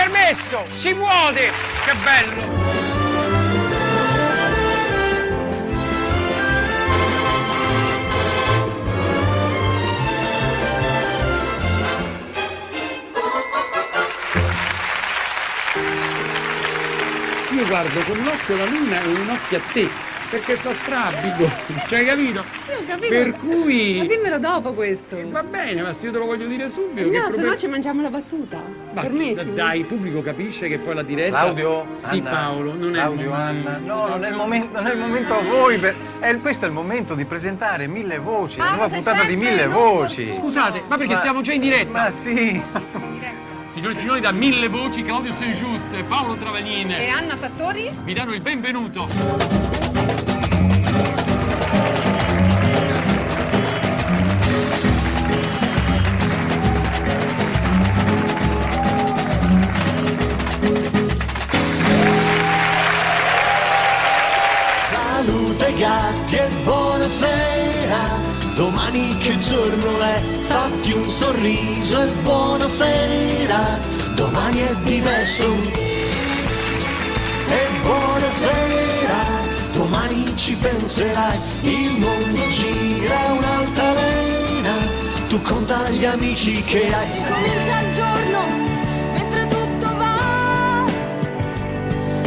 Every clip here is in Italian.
permesso, si vuole! Che bello! Io guardo con un occhio la luna e un occhio a te, perché so strabico, cioè capito? Sì, ho capito. Per cui... Ma dimmelo dopo questo. Va bene, ma se io te lo voglio dire subito... No, se no ci mangiamo la battuta. Ma permetti? dai, il pubblico capisce che poi la diretta... Claudio? Sì, Anna, Paolo, non Claudio, è il momento. Anna. No, non è il momento a voi. Questo è il momento di presentare Mille Voci, la nuova puntata di Mille Voci. Scusate, ma perché siamo già in diretta? Ma sì. Signori e signori, da Mille Voci, Claudio Saint-Just e Paolo Travaglin E Anna Fattori? vi danno il benvenuto. Salute gatti e buonasera. Domani che giorno è? Fatti un sorriso e buonasera. Domani è diverso. E buonasera. Domani ci penserai. Il mondo gira un'altalena. Tu conta gli amici che hai. Comincia il giorno mentre tutto va.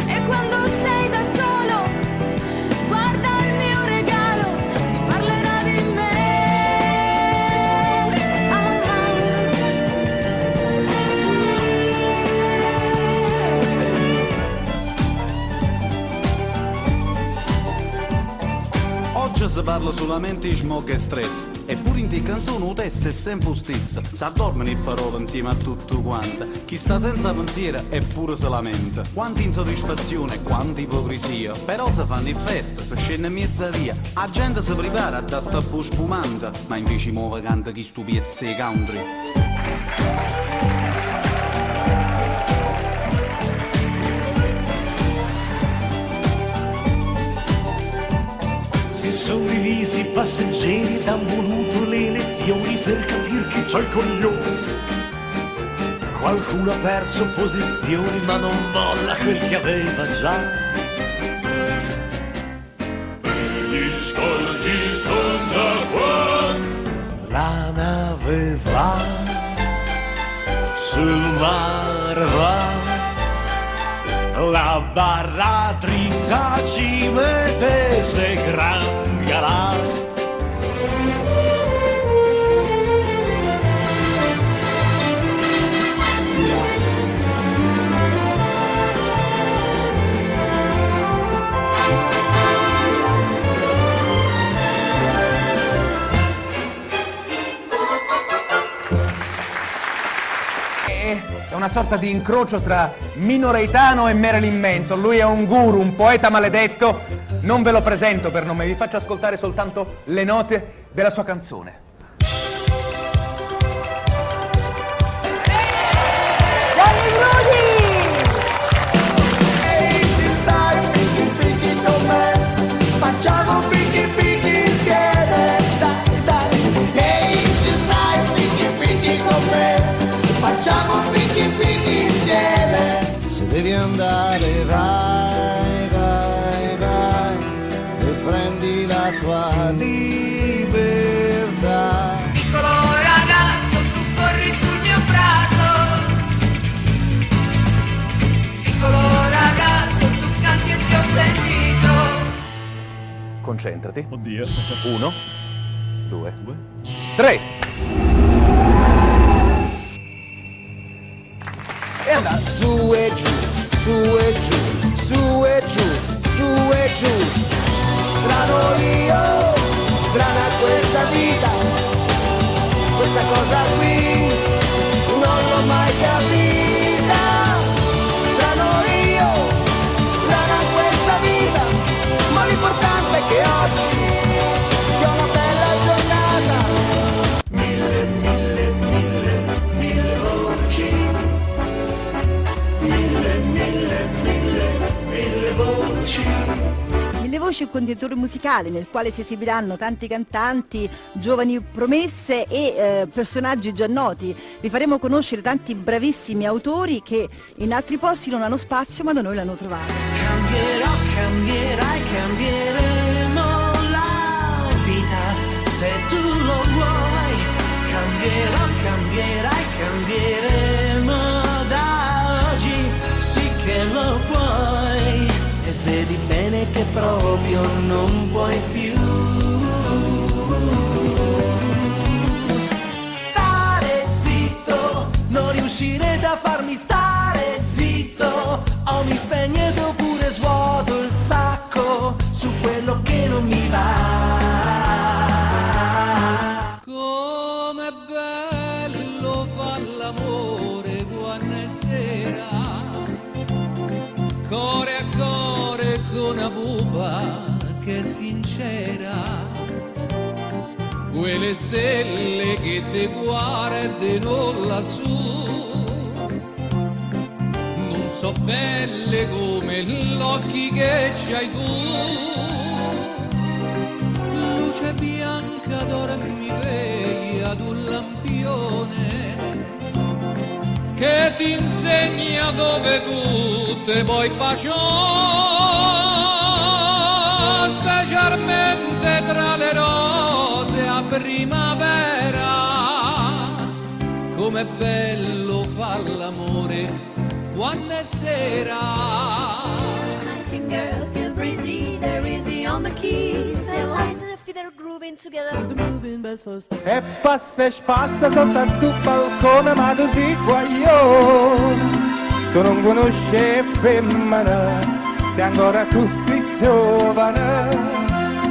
E quando sei da solo, guarda il mio regalo, ti parlerà di me. Oggi si parla solamente di smog e stress, eppure in te canzoni il testo è sempre lo stesso. S'addormano le parole insieme a tutto quanto. Chi sta senza pensiero eppure se lamenta. Quanta insoddisfazione, quanta ipocrisia. Però si fanno in festa, si scende in mezza via. La gente si prepara a da sta po' spumante, ma invece muove canta chi stupiezze country. Si sono divisi i passeggeri ed han voluto le elezioni per capire chi c'ha il coglione. Qualcuno ha perso posizioni ma non molla quel che aveva già. Gli soldi son già qua. La nave va, sul mare va. La barra dritta ci mette se gran galà. È una sorta di incrocio tra Mino Reitano e Marilyn Manson. Lui è un guru, un poeta maledetto. Non ve lo presento per nome, vi faccio ascoltare soltanto le note della sua canzone. Gianni Bruni! Ehi, ci stai picchi picchi con me. Facciamo picchi picchi insieme. Dai, dai. Ehi, ci stai picchi picchi con me. Facciamo picchi picchi insieme. Se devi andare vai, vai, vai e prendi la tua libertà. Piccolo ragazzo, tu corri sul mio prato. Piccolo ragazzo, tu canti e ti ho sentito. Concentrati. Oddio. 1, 2, 3. E andà su e giù, su e giù, su e giù, su e giù. Strano io, strana questa vita. Questa cosa qui non l'ho mai capita. Strano io, strana questa vita. Ma l'importante è che oggi sia una bella giornata. Mille, mille, mille, mille voci. Mille contenitore musicale nel quale si esibiranno tanti cantanti, giovani promesse e personaggi già noti. Vi faremo conoscere tanti bravissimi autori che in altri posti non hanno spazio, ma da noi l'hanno trovato. Cambierò, cambierai, cambieremo la vita se tu lo vuoi. Cambierò, cambierai, cambieremo da oggi, sì che lo puoi. E vedi bene che proprio non puoi più stare zitto, non riuscirete a farmi stare zitto, o mi spegnete oppure svuoto il sacco su quello che non mi va. Com'è bello fa l'amore quando è sera, core a core con una pupa che è sincera, quelle stelle che ti guardano lassù non so belle come gli occhi che c'hai tu. Luce bianca dormi veglia ad un lampione che ti insegna dove tu te puoi baciare, specialmente tra le rose a primavera. Com'è bello fa l'amore quando è sera. American girls feel breezy, they're easy on the keys, they're light and they're grooving together with the moving best first. E passa sotto sto balcone, ma tu sei guaglione, tu non conosci femmina, sei ancora così giovane,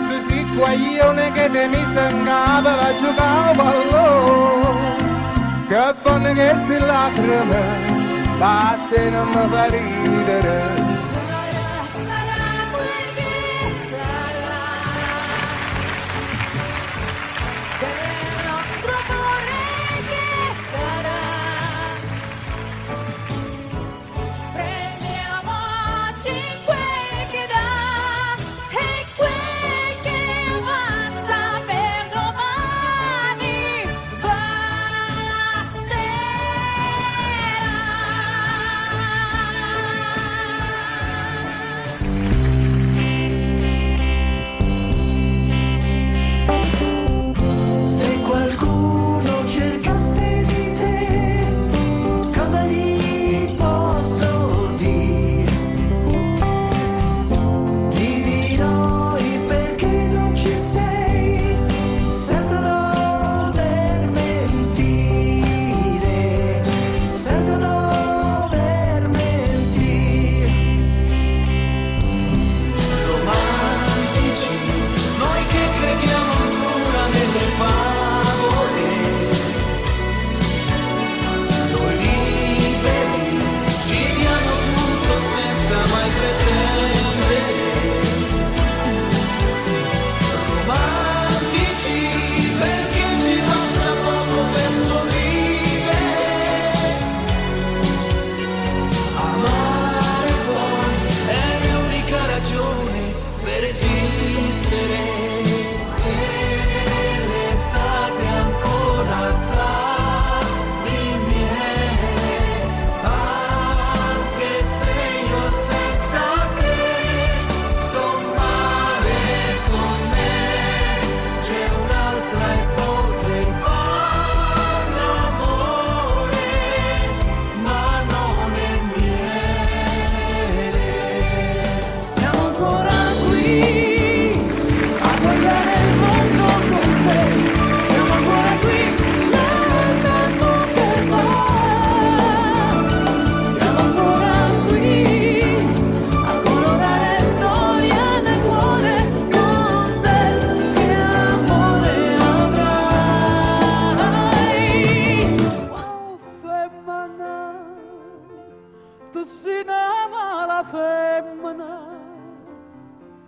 tu sei guaglione che ti mise in capo a giocare a pallone, che fanno che sti lacrime, batte non mi fa ridere.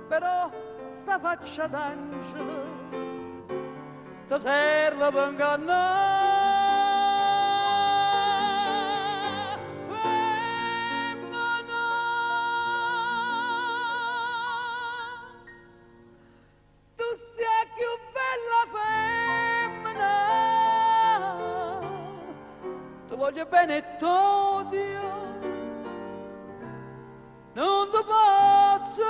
però sta faccia d'angelo ti serve per ingannare femmina. ti voglio bene e t'odio, non ti posso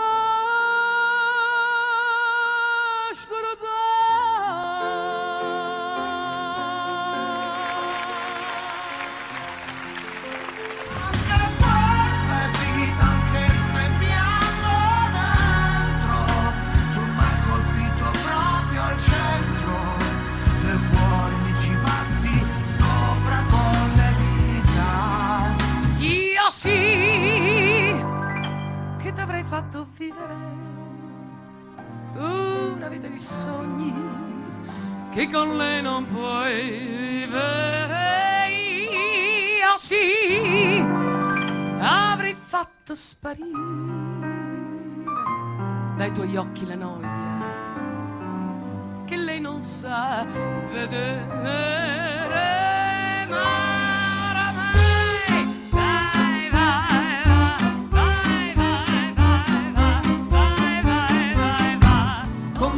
sì, che ti avrei fatto vivere una vita di sogni che con lei non puoi vivere. Io sì, avrei fatto sparire dai tuoi occhi la noia che lei non sa vedere.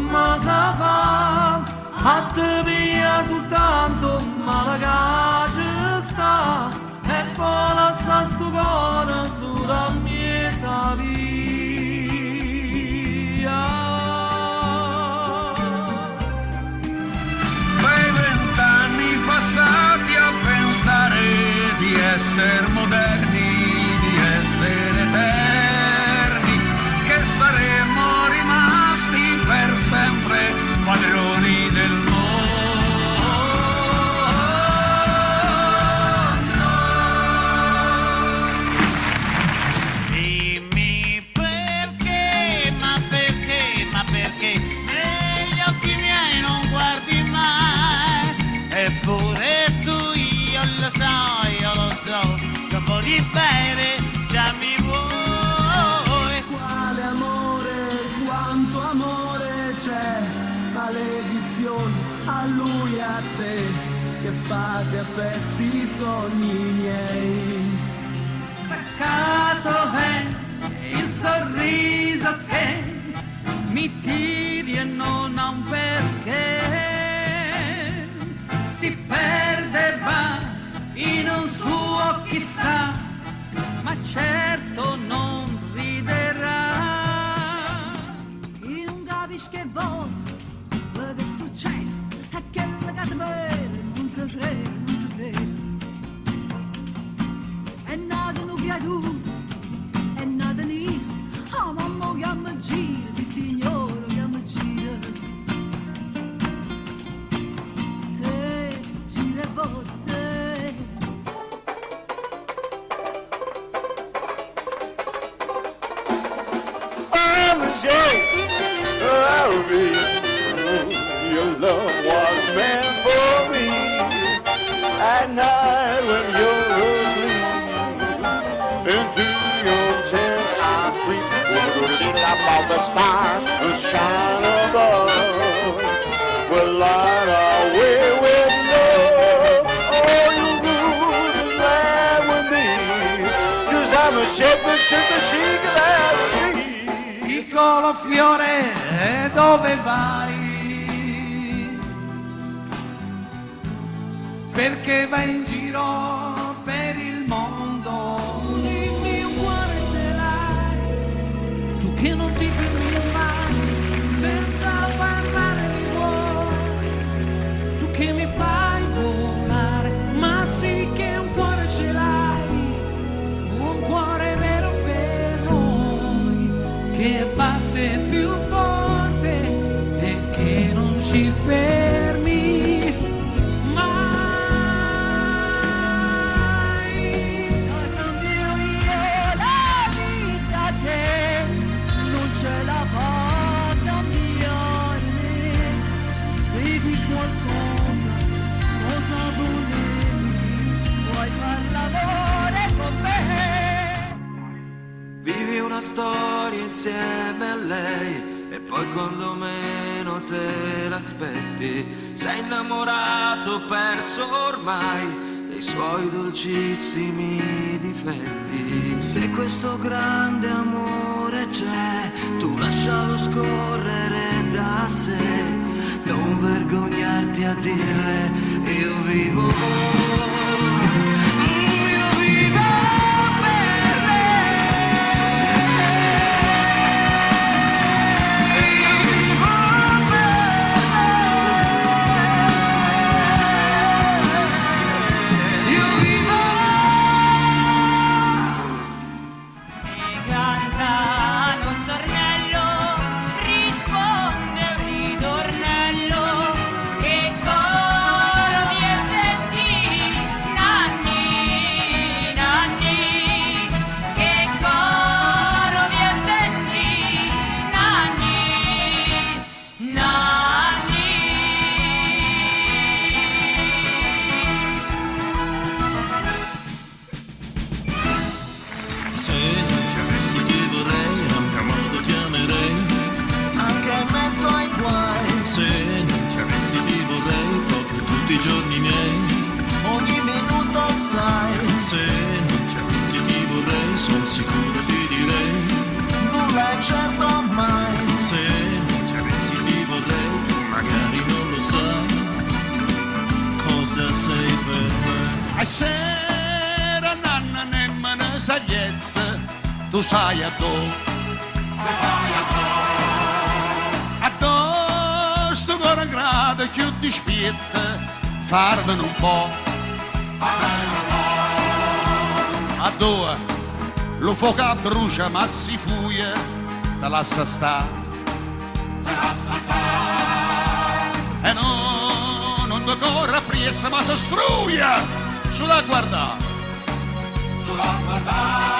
Ma a te via soltanto male che ci sta e poi lascia sto cuore sulla mia via. Quei 20 anni passati a pensare di essere moderni, di essere eterni, che saremmo rimasti per sempre padroni del mondo. Dimmi perché, ma perché negli occhi miei non guardi mai? Eppure tu, io lo so, dopo di bene già mi vuoi. Quale amore, quanto amore c'è, maledizione a lui e a te, che fate a pezzi i sogni miei. Peccato è il sorriso che mi tiri e non ha un perché, si perde e va in un suo chissà, ma certo non riderà. E non capisci che volta che succede, è che la casa vera non si crede, non si crede. È nata una creatura, è nata lì, oh mamma che mi gira, sì signore che mi gira. Se gira e volta, se I'm ashamed, I'll be. Your love was meant for me. At night when you're asleep, into your tent I creep. Look up all the stars that shine above. Will light our way with love. Oh, you rule the land with me. 'Cause I'm a shepherd, chic as me. Piccolo fiore, dove vai? Perché vai in giro per il mondo? Dimmi un cuore ce l'hai, tu che non ti fermi mai, senza parlare di cuore, tu che mi fai volare, ma sì che un cuore ce l'hai, un cuore vero per noi, che batte più forte e che non ci fermi. Vivi una storia insieme a lei e poi quando meno te l'aspetti sei innamorato, perso ormai dei suoi dolcissimi difetti. Se questo grande amore c'è, tu lascialo scorrere da sé, non vergognarti a dirle io vivo. A sera nanna nemmeno saglietta, tu sai a dove. A sto cuore grado più di spietta, farvene un po'. A dove lo fuoco brucia ma si fuia, te lascia sta. E no, non ti corre appresso ma si struia, sulla guarda. Sulla guarda.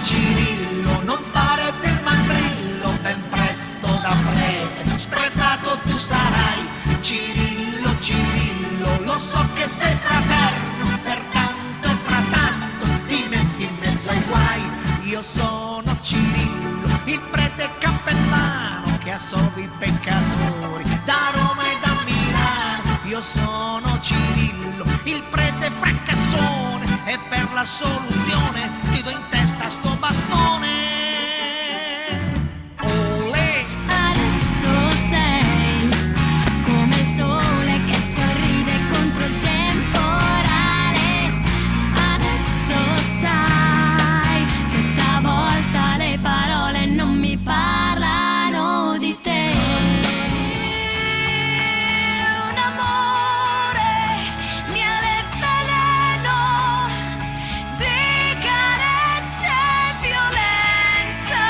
Cirillo, non fare più il mandrillo, ben presto da prete, spretato tu sarai. Cirillo, Cirillo, lo so che sei fraterno, pertanto e frattanto ti metti in mezzo ai guai. Io sono Cirillo, il prete cappellano che assolve i peccatori da Roma e da Milano. Io sono Cirillo, il prete fracassone, e per la soluzione ti do in testa sto bastone. Olè! Adesso sei come il sole che sorride contro il temporale. Adesso sai che stavolta le parole non mi parlano di te. Un amore, miele e veleno, di carezze e violenza,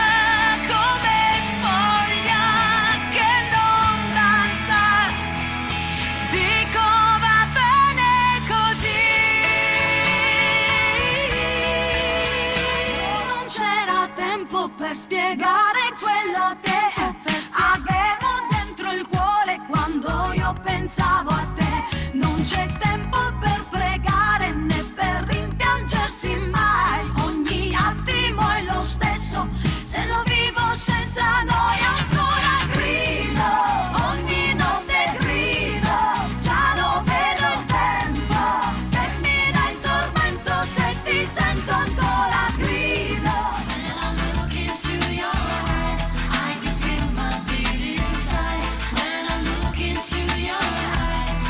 come foglia che non danza. Dico va bene così. Non c'era tempo per spiegare quello che avevo dentro il cuore quando io pensavo a te. Non c'è tempo per pregare né per rimpiangersi mai. Ogni attimo è lo stesso, se lo vivo senza noi ancora grido. Ogni notte grido, già lo vedo il tempo che mi dà il tormento se ti sento ancora grido. When I look into your eyes, I can feel my beat inside. When I look into your eyes,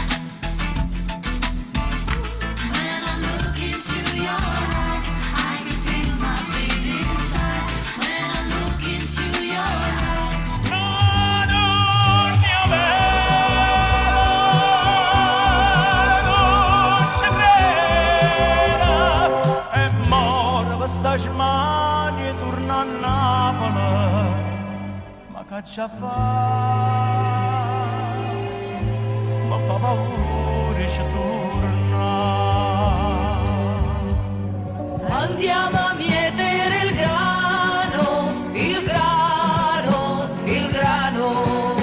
when I look into your eyes, I can feel my beat inside. When I look into your eyes. E mora questa smania e torna a Napoli, ma che c'ha fa? Ma fa paura ci torna. Andiamo a mietere il grano, il grano, il grano.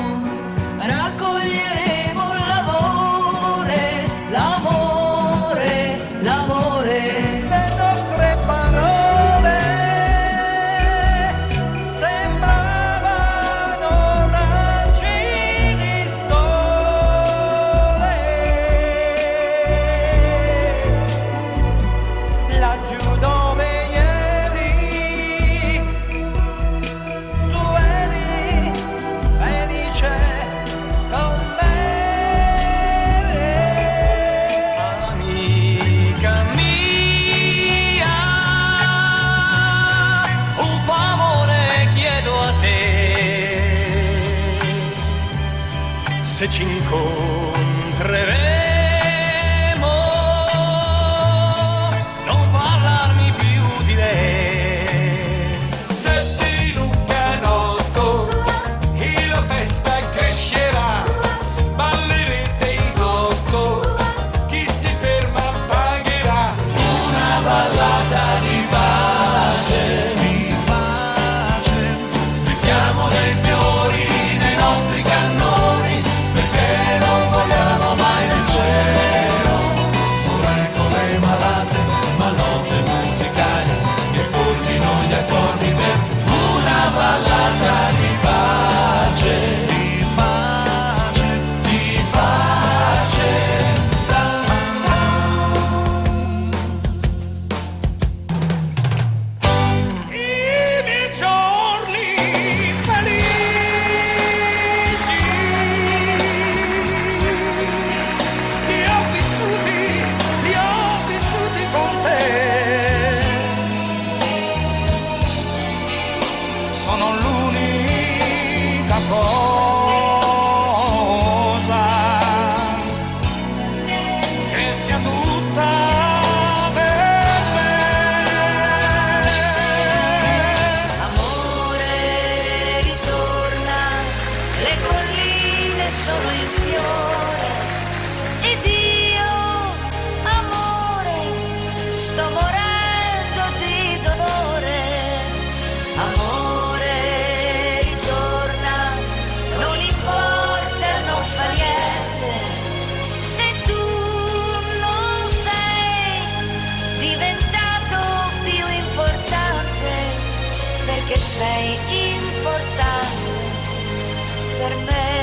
Raccoglieremo l'amore, l'amore, l'amore. Le nostre parole sembravano raggi di sole. Laggiù dove ieri tu eri felice con me. Amica mia, un favore chiedo a te. Se ci incontreremo, non parlarmi più di lei. Se ti luccanotto, la festa crescerà, ballerete in otto, chi si ferma pagherà. Una ballata di pace, mettiamo dei fiori nei nostri cannoni, perché non vogliamo mai Amore, ritorna, non importa, non fa niente, se tu non sei diventato più importante, perché sei importante per me.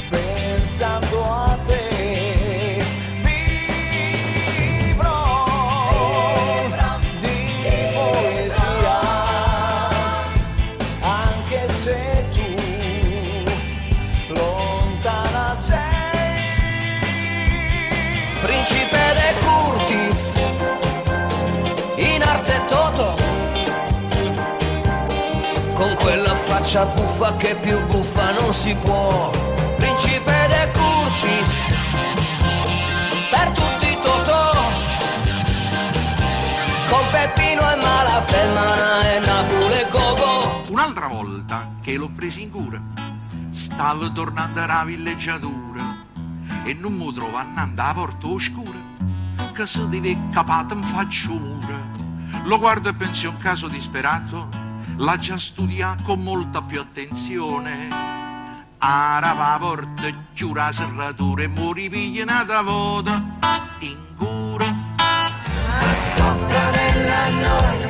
Pensando a te, vibro di poesia, anche se tu lontana sei. Principe de Curtis, in arte Toto, con quella faccia buffa che più buffa non si può. Principe de Curtis, per tutti Totò, con Peppino e Malafemmana e Napoli e Gogo. Un'altra volta che l'ho preso in cura, stavo tornando alla villeggiatura e non mi trovo andando alla porta oscura, che se deve capato mi faccio mura. Lo guardo e penso, un caso disperato, l'ha già studiato con molta più attenzione. Arava la porta, chiude la serratura e mi ripiglia una volta in cura. Soffra della noia,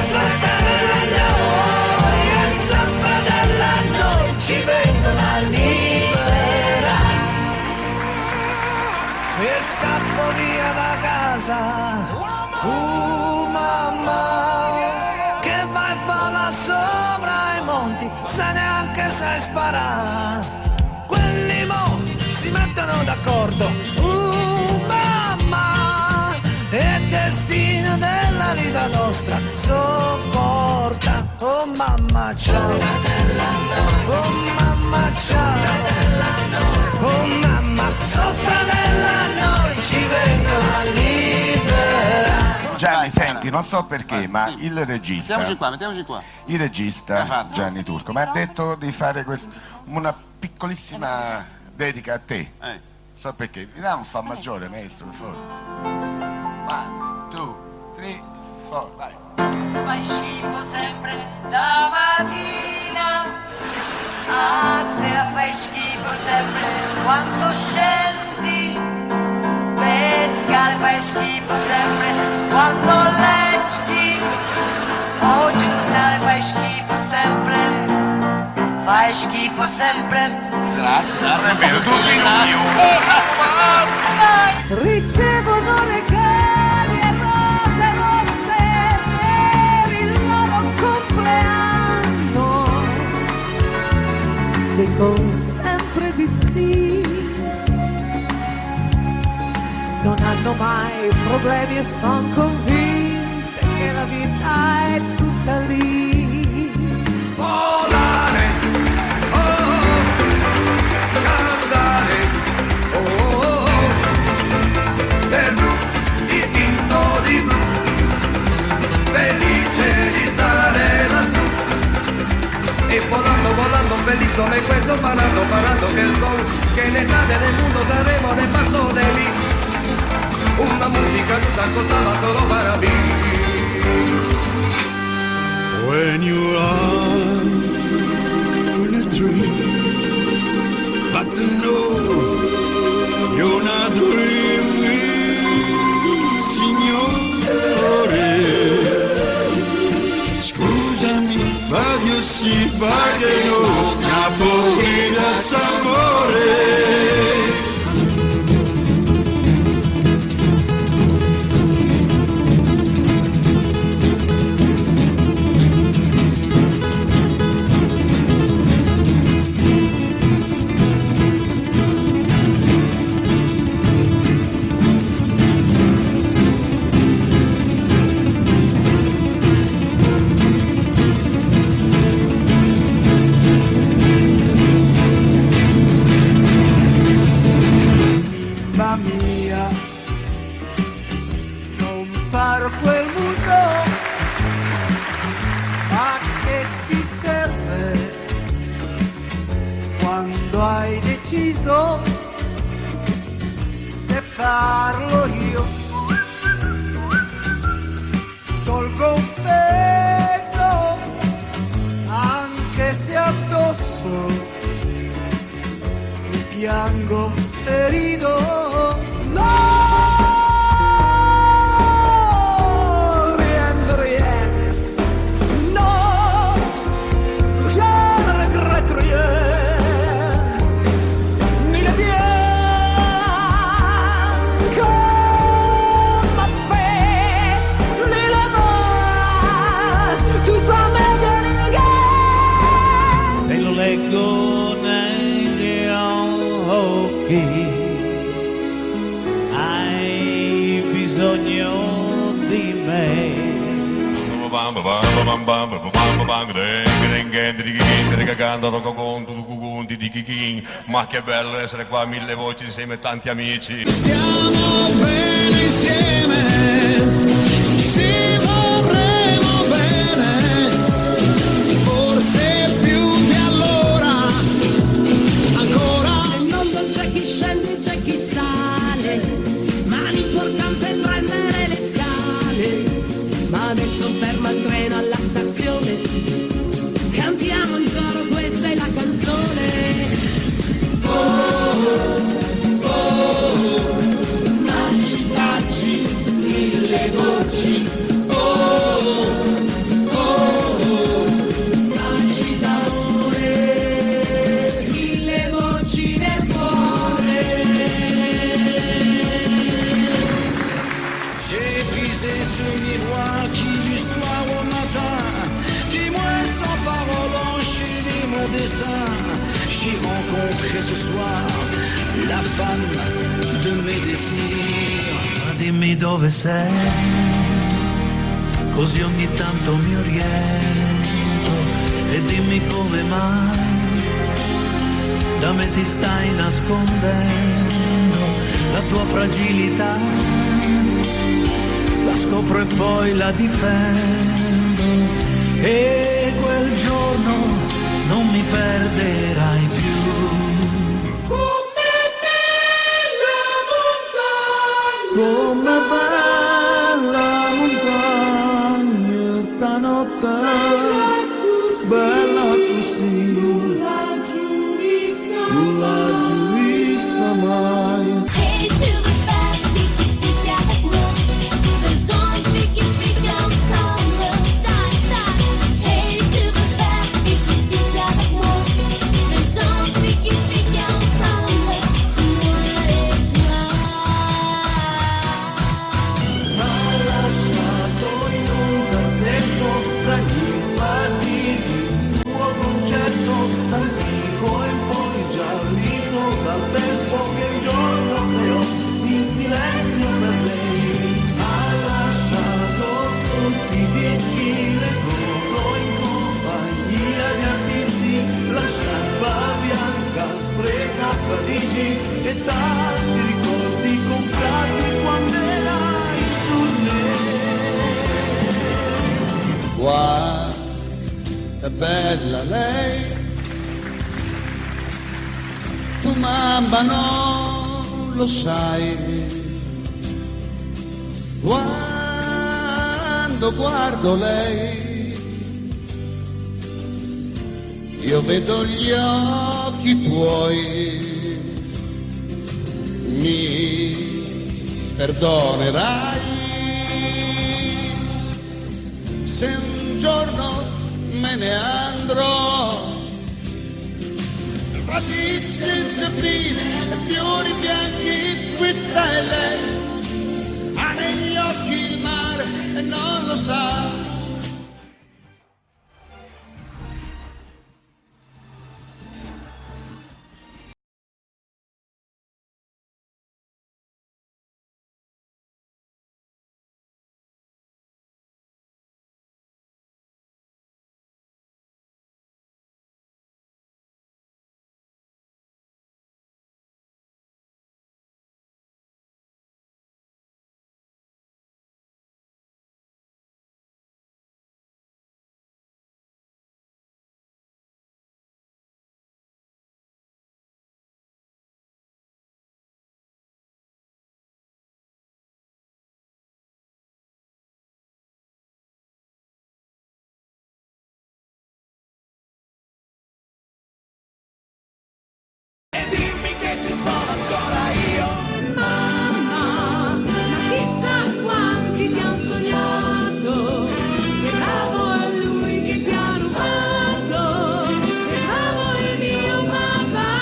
soffra della noia, soffra della noia, ci vengono a liberare. E scappo via da casa, mamma, che vai a fare sopra i monti, se neanche sai sparare. Quelli mo si mettono d'accordo, mamma, è destino della vita nostra, sopporta, oh mamma ciao, oh mamma ciao, oh mamma, soffra della noi, ci vengono a liberare. Gianni, senti, non so perché, ma il regista... Mettiamoci qua. Il regista, Gianni Turco, mi ha detto di fare una piccolissima dedica a te. So perché. Mi dà un fa maggiore, maestro, per favore. 1, 2, 3, 4, vai. Fai schifo sempre la mattina, a sera fai schifo sempre quando scendi, pescare fai schifo sempre quando leggi, o giornale fai schifo sempre, fai schifo sempre. Grazie, davvero, tu sei Ricevono regali e rose rosse per il loro compleanno, dicono sempre di sì, non hanno mai problemi e son convinte che la vita è tutta lì. Volare, cantare, del blu, dipinto di blu, felice di stare lassù. E volando, volando, felice me questo parando, parando che il sol, che l'estate del mondo saremo nel passo di lì. Una musica tutta ascoltava solo para mí. When you are in a dream, but to know you're not dreaming, signore. Scusami, voglio sì, voglio no, una porrida d'amore. parlo io, tolgo un peso, anche se addosso mi piango e rido. No! Leggo negli occhi, hai bisogno di me. Ma che bello essere qua, mille voci insieme, tanti amici. Stiamo bene insieme, ci vorremmo bene, forse più di allora, ancora. Nel mondo c'è chi scende, c'è chi sale, ma l'importante è prendere le scale. Ma adesso ferma il treno alla stazione, cantiamo in coro, questa è la canzone. Taci, taci, mille voci, taci d'amore, mille voci nel cuore. J'ai pisé ce miroir qui du soir au matin, témoin sans parole, enchaîné mon destin. J'ai rencontré ce soir la femme de mes désirs. Ma dimmi dove sei, così ogni tanto mi oriento, e dimmi come mai da me ti stai nascondendo la tua fragilità. La scopro e poi la difendo, e quel giorno non mi perderai più. Come bella montagna stanotte, bella così, non l'ha giurista mai. Hey to the back, pique, pique avec moi. Faisons pique, pique ensemble, tac, tac. Hey to the back, pique, pique avec moi. Faisons pique, pique ensemble, moi et toi. M'ha lasciato in un cassetto tra gli spartiti il suo concetto antico e poi giallito dal tempo che il giorno creò in silenzio per lei. Ha lasciato tutti i dischi, le foto in compagnia di artisti, la sciarpa bianca presa a Parigi e tanti ricordi comprati quando erai in tournée. Guarda, bella lei, tu mamma non lo sai. Quando guardo lei, io vedo gli occhi tuoi. Mi perdonerai se un giorno me ne andrò, quasi senza fine, fiori bianchi, questa è lei, ha negli occhi il mare e non lo sa. che ci sono ancora io. Mamma, ma chissà quanti ti han sognato, che bravo è lui che ti ha rubato, che bravo è il mio papà.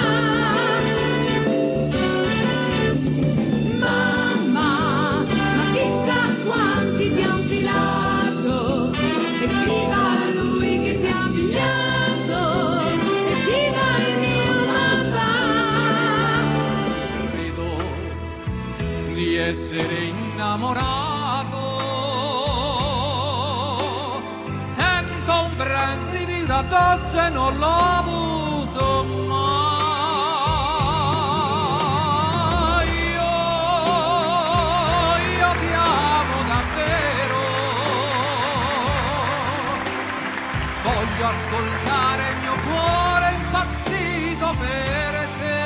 Mamma, ma chissà quanti ti han filato, e viva lui che ti ha pigliato, e viva il mio papà. Credo di essere innamorato, sento un brivido addosso e non l'ho avuto mai. Io ti amo davvero, voglio ascoltare il mio cuore impazzito per te.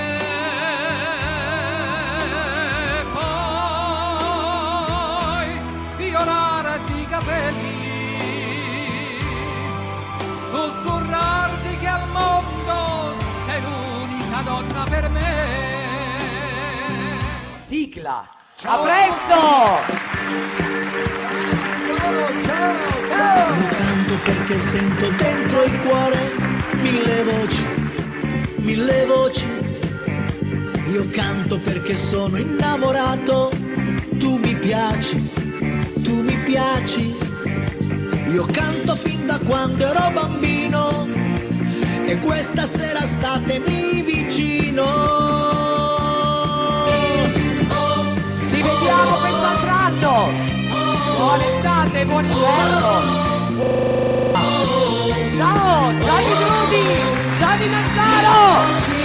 Poi sfiorarti i capelli, sussurrarti che al mondo sei l'unica donna per me. Sigla. A presto! Io canto perché sento dentro il cuore mille voci, mille voci. Io canto perché sono innamorato, tu mi piaci, tu mi piaci. Io canto fin da quando ero bambino e questa sera statemi vicino. Ci vediamo quest'altro anno! Buona estate, buon inverno! Ciao! Ciao di Giudi! Ciao di Nazzaro!